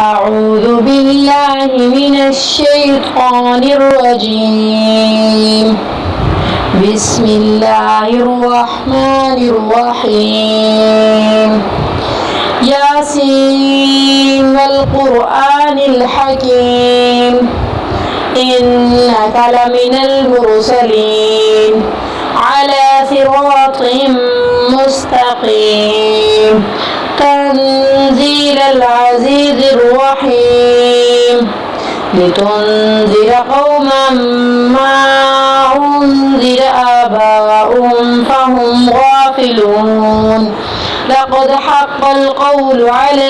أعوذ بالله من الشيطان الرجيم. بسم الله الرحمن الرحيم. ياسين والقرآن الحكيم إنك لمن المرسلين على صراط مستقيم تنزيل العزيز الرحيم لتنذر قوما ما أنذر آباؤهم فهم غافلون لقد حق القول على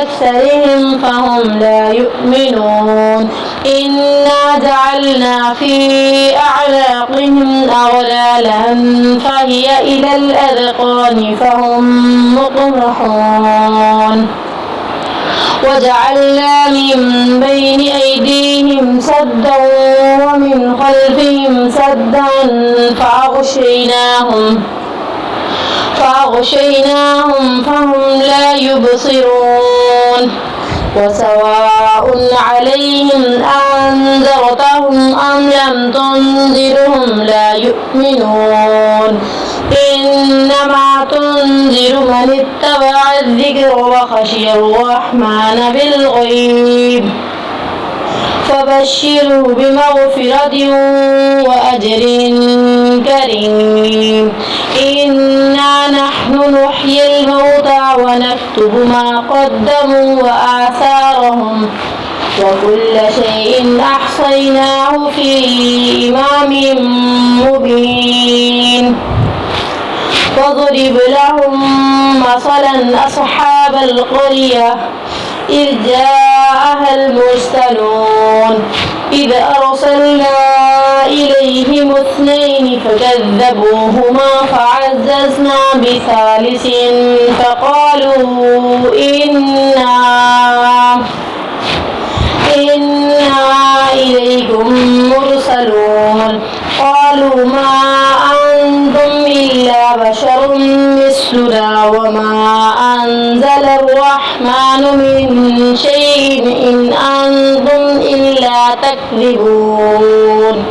أكثرهم فهم لا يؤمنون إنا جعلنا في أعناقهم أغلالا فهي إلى الأذقان فهم مقمحون وجعلنا من بين أيديهم سدا ومن خلفهم سدا فأغشيناهم فهم لا يبصرون وسواء عليهم أنذرتهم أم لم تنذرهم لا يؤمنون إنما تنذر من اتبع الذكر وخشي الرحمن بالغيب فبشره بمغفرة وأجر كريم إنا نحن نحيي الموتى ونكتب ما قدموا وآثارهم وكل شيء أحصيناه في إمام مبين واضرب لهم مثلا أصحاب القرية إذ جاءها المرسلون إذ أرسلنا إليهم اثنين فكذبوهما فعززنا بثالث فقالوا إنا إليكم مرسلون قالوا ما أنتم إلا بشر مثلنا وما أنزل الرحمن من شيء إن أنتم إلا تكذبون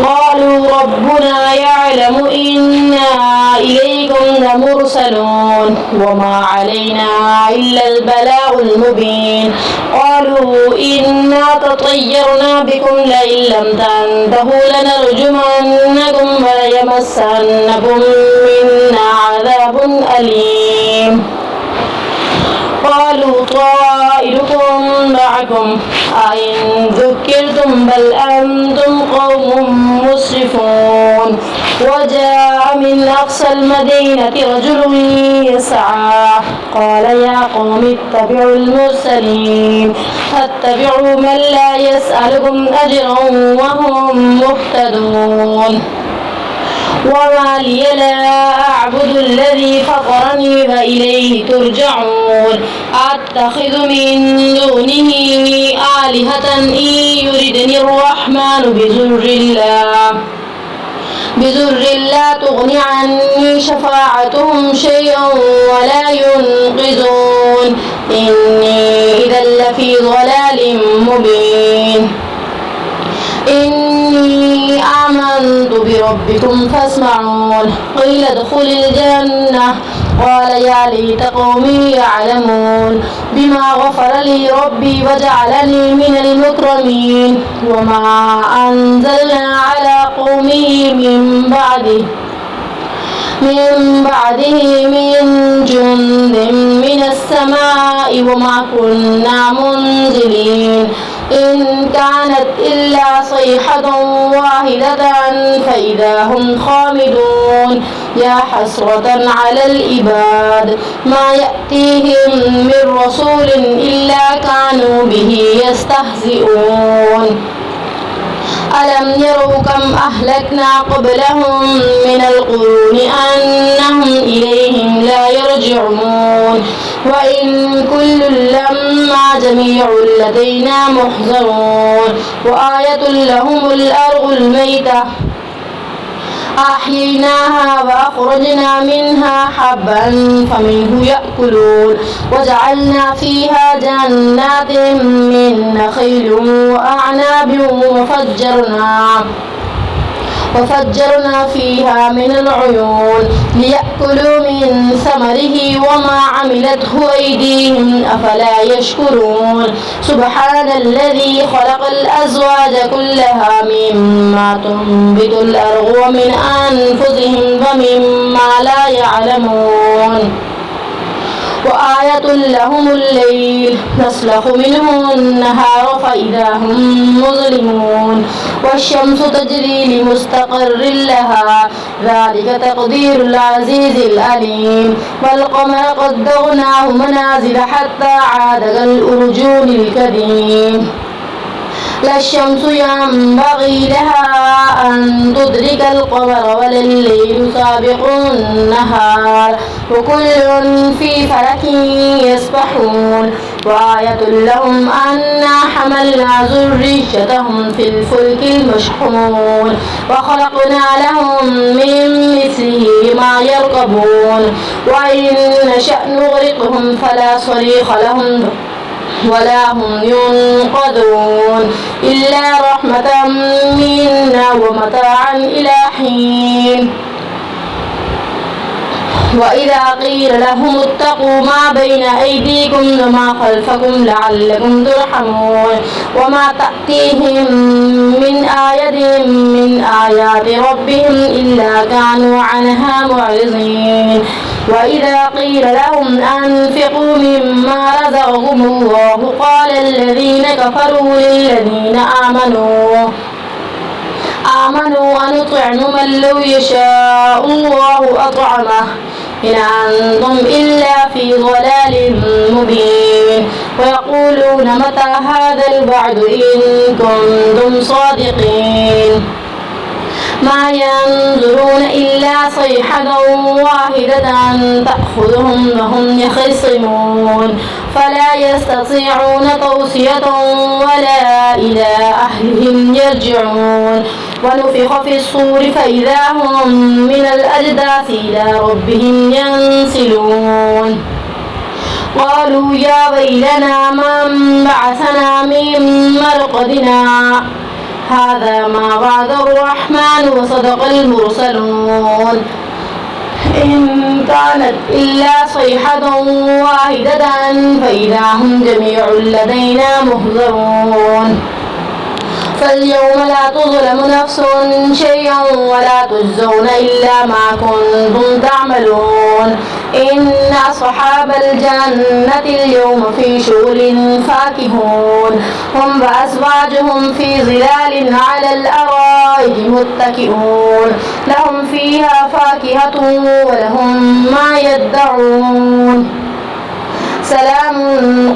قالوا ربنا يعلم إنا إليكم لمرسلون وما علينا إلا البلاغ المبين قالوا إنا تطيرنا بكم لئن لم تنتهوا لنرجمنكم وليمسنكم منا عذاب أليم قالوا طائركم معكم أئن ذكرتم بل أنتم قوم مسرفون وجاء من أقصى المدينة رجل يسعى قال يا قوم اتبعوا المرسلين فاتبعوا من لا يسألكم أجرا وهم مهتدون وما لي لا أعبد الذي فطرني وإليه ترجعون أتخذ من دونه آلهة إن يردني الرحمن بضر لا تغن عني شفاعتهم شيئا ولا ينقذون إني إذا لفي ضلال مبين إني آمنت بربكم فاسمعون قيل ادخل الجنة قال يا ليت قومي يعلمون بما غفر لي ربي وجعلني من المكرمين وما أنزلنا على قومه من بعده من جند من السماء وما كنا منزلين إن كانت إلا صيحة واحدة فإذا هم خامدون يا حسرة على العباد ما يأتيهم من رسول إلا كانوا به يستهزئون ألم يروا كم أهلكنا قبلهم من القرون أنهم إليهم لا يرجعون وإن كل لما جميع لدينا محضرون وآية لهم الأرض الميتة أحييناها وأخرجنا منها حبا فمنه يأكلون وجعلنا فيها جنات من نخيل وأعناب وفجرنا فيها من العيون ليأكلوا من ثمره وما عملته أيديهم أفلا يشكرون سبحان الذي خلق الأزواج كلها مما تنبت الأرض ومن أنفسهم ومما لا يعلمون وآية لهم الليل نسلخ منه النهار فإذا هم مظلمون والشمس تجري لمستقر لها ذلك تقدير العزيز العليم والقمر قدرناه منازل حتى عاد كالأرجون القديم لا الشمس ينبغي لها أن تدرك القمر ولا الليل سابق النهار وكل في فلك يسبحون وآية لهم أنا حملنا ذريتهم في الفلك المشحون وخلقنا لهم من مثله ما يركبون وإن نشأ نغرقهم فلا صريخ لهم ولا هم ينقذون إلا رحمة منا ومتاعا إلى حين وإذا قيل لهم اتقوا ما بين أيديكم وما خلفكم لعلكم ترحمون وما تأتيهم من آية من آيات ربهم إلا كانوا عنها معرضين وإذا قيل لهم أنفقوا مما رزقكم الله قال الذين كفروا للذين آمنوا أنطعم من لو يشاء الله أطعمه إن أنتم إلا في ضلال مبين ويقولون متى هذا الوعد إن كنتم صادقين ما ينظرون إلا صيحة واحدة تأخذهم وهم يخصمون فلا يستطيعون توصية ولا إلى أهلهم يرجعون ونفخ في الصور فإذا هم من الأجداث إلى ربهم ينسلون قالوا يا ويلنا من بعثنا من مرقدنا هذا ما وعد الرحمن وصدق المرسلون إن كانت إلا صيحة واحدة فإذا هم جميع لدينا محضرون فاليوم لا تظلم نفس شيئا ولا تجزون إلا ما كنتم تعملون إن أصحاب الجنة اليوم في شغل فاكهون هم وأزواجهم في ظلال على الأرائك متكئون لهم فيها فاكهة ولهم ما يدعون سلام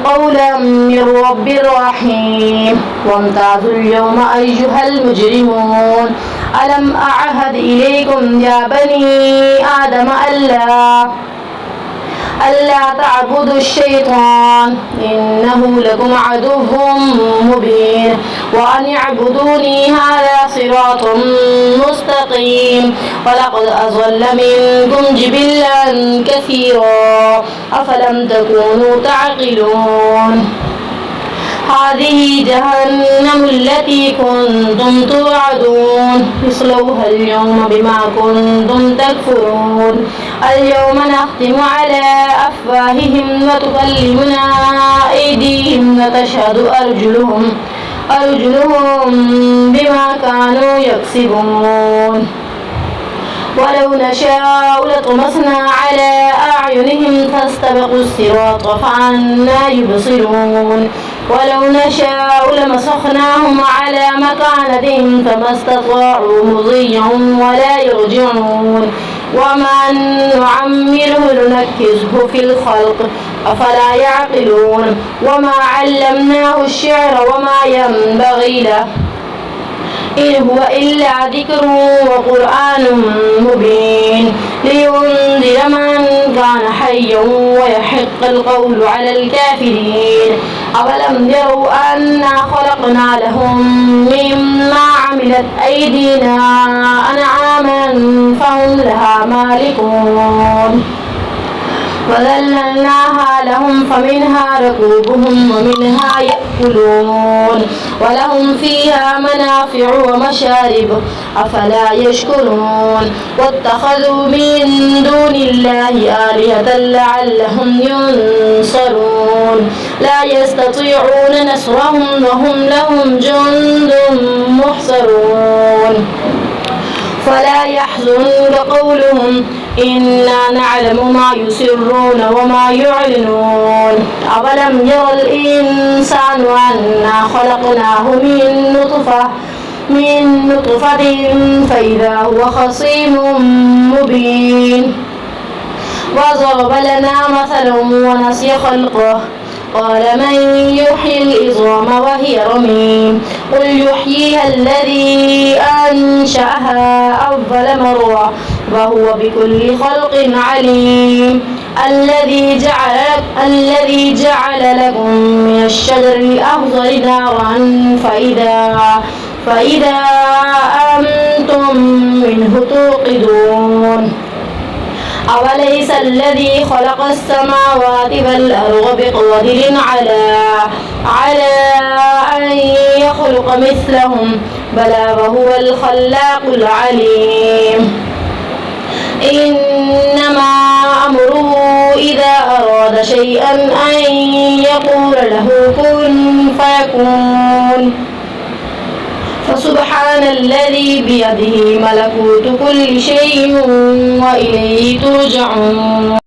قولا من رب رحيم وامتازوا اليوم أيها المجرمون ألم أعهد إليكم يا بني آدم ألا تعبدوا الشيطان إنه لكم عدو مبين وأن اعبدوني هذا صراط مستقيم ولقد أضل منكم جبلا كثيرا أفلم تكونوا تعقلون هذه جهنم التي كنتم توعدون اصلوها اليوم بما كنتم تكفرون اليوم نختم على أفواههم وتكلمنا أيديهم وتشهد أرجلهم بما كانوا يكسبون ولو نشاء لطمسنا على أعينهم فاستبقوا الصراط فأنى يبصرون ولو نشاء لمسخناهم على مكانتهم فما استطاعوا مضيا ولا يرجعون وما نعمره ننكزه في الخلق أفلا يعقلون وما علمناه الشعر وما ينبغي له إن هو إلا ذكر وقرآن مبين لينذر من كان حيا ويحق القول على الكافرين أولم يروا أنا خلقنا لهم مما عملت أيدينا أنعاما فهم لها مالكون وذللناها لهم فمنها ركوبهم ومنها يأكلون ولهم فيها منافع ومشارب أفلا يشكرون واتخذوا من دون الله آلهة لعلهم ينصرون لا يستطيعون نصرهم وهم لهم جند محصرون فلا يحزنك قولهم إنا نعلم ما يسرون وما يعلنون أولم ير الإنسان أنا خلقناه من نطفة فإذا هو خصيم مبين وضرب لنا مثلا ونسي خلقه قال من يحيي العظام وهي رميم قل يحييها الذي أنشأها أول مرة وهو بكل خلق عليم الذي جعل لكم من الشجر الأخضر نارا فإذا أنتم منه توقدون أوليس الذي خلق السماوات والأرض بقادر على أن يخلق مثلهم بلى وهو الخلاق العليم إنما أمره إذا أراد شيئا أن يقول له كن فيكون فسبحان الذي بيده ملكوت كل شيء وإليه ترجعون.